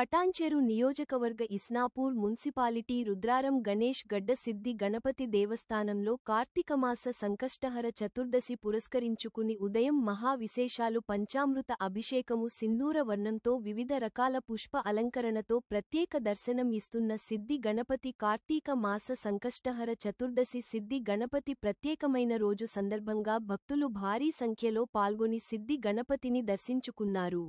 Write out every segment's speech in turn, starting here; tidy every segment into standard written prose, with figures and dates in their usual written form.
పటాన్చెరు నియోజకవర్గ ఇస్నాపూర్ మున్సిపాలిటీ రుద్రారం గణేష్ గడ్డ సిద్ధి గణపతి దేవస్థానంలో కార్తీకమాస సంకష్టహర చతుర్దశి పురస్కరించుకుని ఉదయం మహా విశేషాలు పంచామృత అభిషేకము సింధూర వర్ణంతో వివిధ రకాల పుష్ప అలంకరణతో ప్రత్యేక దర్శనం ఇస్తున్న సిద్ధి గణపతి కార్తీక మాస సంకష్టహర చతుర్దశి సిద్ధి గణపతి ప్రత్యేకమైన రోజు సందర్భంగా భక్తులు భారీ సంఖ్యలో పాల్గొని సిద్ధి గణపతిని దర్శించుకున్నారు.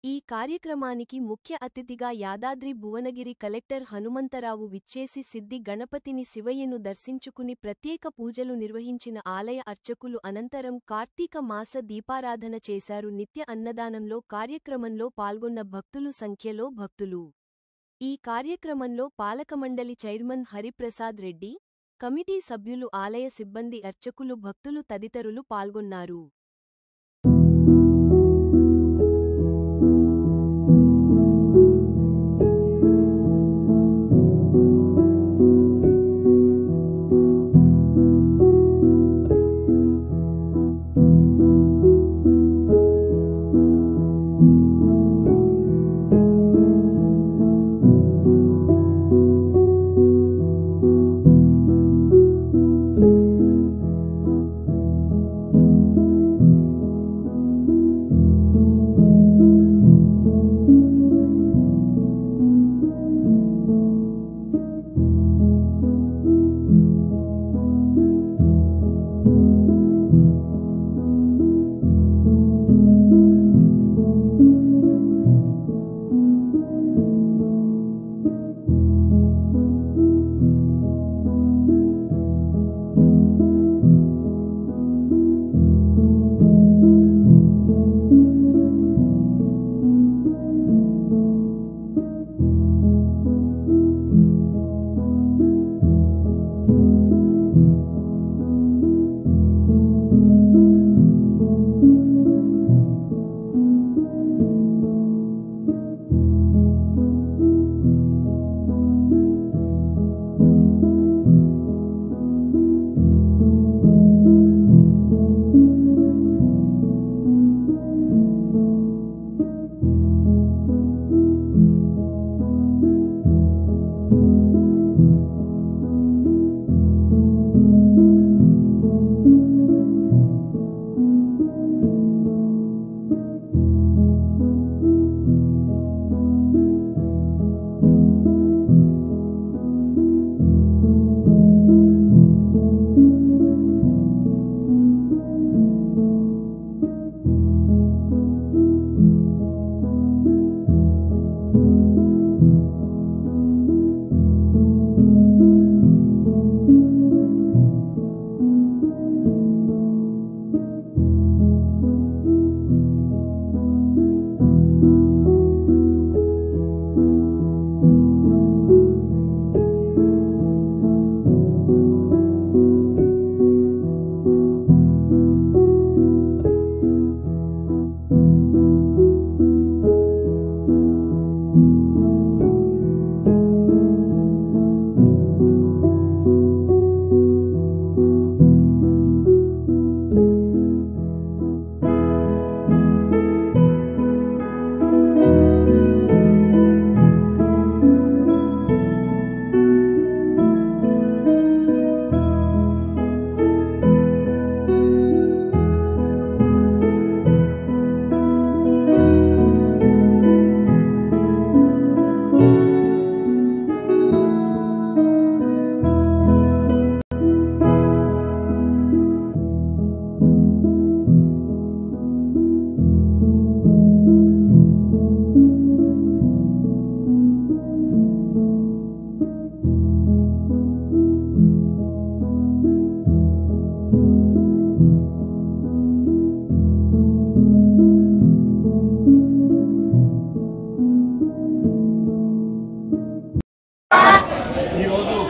ఈ కార్యక్రమానికి ముఖ్య అతిథిగా యాదాద్రి భువనగిరి కలెక్టర్ హనుమంతరావు విచ్చేసి సిద్ధి గణపతిని శివయ్యను దర్శించుకుని ప్రత్యేక పూజలు నిర్వహించిన ఆలయ అర్చకులు అనంతరం కార్తీక మాస దీపారాధన చేశారు. నిత్య అన్నదానంలో కార్యక్రమంలో పాల్గొన్న భక్తులు సంఖ్యలో భక్తులు. ఈ కార్యక్రమంలో పాలకమండలి చైర్మన్ హరిప్రసాద్ రెడ్డి, కమిటీ సభ్యులు, ఆలయ సిబ్బంది, అర్చకులు, భక్తులు తదితరులు పాల్గొన్నారు.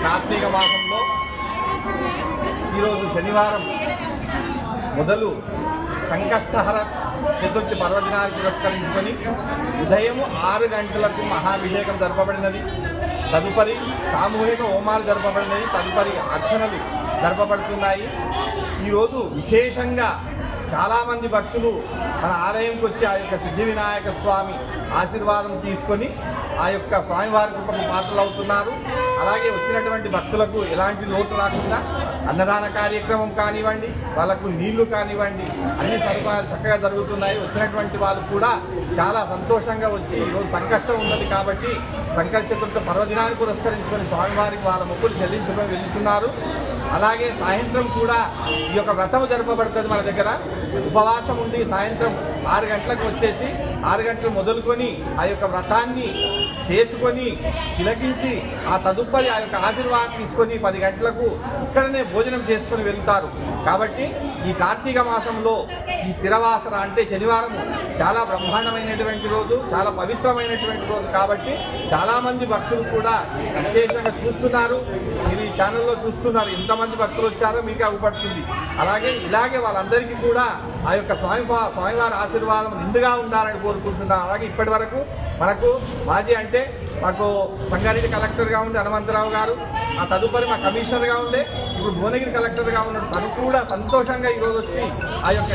కార్తీక మాసంలో ఈరోజు శనివారం మొదలు సంకష్టహర చతుర్థి పర్వదినాన్ని పురస్కరించుకొని ఉదయం 6 గంటలకు మహాభిషేకం జరపబడినది. తదుపరి సామూహిక హోమాలు జరపబడినవి. తదుపరి అర్చనలు జరపబడుతున్నాయి. ఈరోజు విశేషంగా చాలామంది భక్తులు మన ఆలయంకి వచ్చి ఆ యొక్క సిద్ధి వినాయక స్వామి ఆశీర్వాదం తీసుకొని ఆ యొక్క స్వామివారి కృపకు పాత్రలు అవుతున్నారు. అలాగే వచ్చినటువంటి భక్తులకు ఎలాంటి లోటు రాకుండా అన్నదాన కార్యక్రమం కానివ్వండి, వాళ్ళకు నీళ్లు కానివ్వండి, అన్ని సదుపాయాలు చక్కగా జరుగుతున్నాయి. వచ్చినటువంటి వాళ్ళు కూడా చాలా సంతోషంగా వచ్చి ఈరోజు సంకష్టం ఉన్నది కాబట్టి సంకష్ట చతుర్థి పర్వదినాన్ని పురస్కరించుకొని స్వామివారికి వాళ్ళ మొక్కులు చెల్లించుకొని వెళ్తున్నారు. అలాగే సాయంత్రం కూడా ఈ యొక్క వ్రతము జరపబడుతుంది. మన దగ్గర ఉపవాసం ఉండి సాయంత్రం 6 గంటలకు వచ్చేసి 6 గంటలు మొదలుకొని ఆ యొక్క వ్రతాన్ని చేసుకొని తిలకించి ఆ తదుపరి ఆ యొక్క ఆశీర్వాదం తీసుకొని 10 గంటలకు ఇక్కడనే భోజనం చేసుకొని వెళ్తారు. కాబట్టి ఈ కార్తీక మాసంలో ఈ స్థిరవాసర అంటే శనివారం చాలా బ్రహ్మాండమైనటువంటి రోజు, చాలా పవిత్రమైనటువంటి రోజు. కాబట్టి చాలామంది భక్తులు కూడా విశేషంగా చూస్తున్నారు. మీరు ఈ ఛానల్లో చూస్తున్నారు, ఎంతమంది భక్తులు వచ్చారో మీకు అగుపడుతుంది. ఇలాగే వాళ్ళందరికీ కూడా ఆ యొక్క స్వామివారి ఆశీర్వాదం నిండుగా ఉండాలని కోరుకుంటున్నాం. అలాగే ఇప్పటి వరకు మనకు మాజీ అంటే మాకు సంగారెడ్డి కలెక్టర్గా ఉండే హనుమంతరావు గారు, ఆ తదుపరి మా కమిషనర్గా ఉండే ఇప్పుడు భువనగిరి కలెక్టర్గా ఉన్నాడు. తను కూడా సంతోషంగా ఈరోజు వచ్చి ఆ యొక్క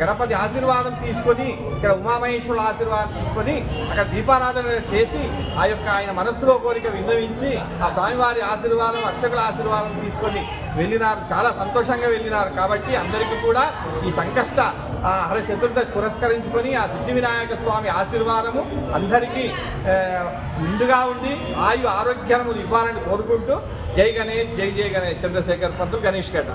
గణపతి ఆశీర్వాదం తీసుకొని ఇక్కడ ఉమామహేశ్వరుల ఆశీర్వాదం తీసుకొని అక్కడ దీపారాధన చేసి ఆ యొక్క ఆయన మనస్సులో కోరిక విన్నవించి ఆ స్వామివారి ఆశీర్వాదం అర్చకుల ఆశీర్వాదం తీసుకొని వెళ్ళినారు. చాలా సంతోషంగా వెళ్ళినారు. కాబట్టి అందరికీ కూడా ఈ సంకష్ట హర చతుర్దశి పురస్కరించుకొని ఆ సిద్ధి వినాయక స్వామి ఆశీర్వాదము అందరికీ నిండుగా ఉండి ఆరోగ్యము ఇవ్వాలని కోరుకుంటూ జై గణేష్, జై జై గణేష్. చంద్రశేఖర్ పంతులు, గణేష్ గడ్డ.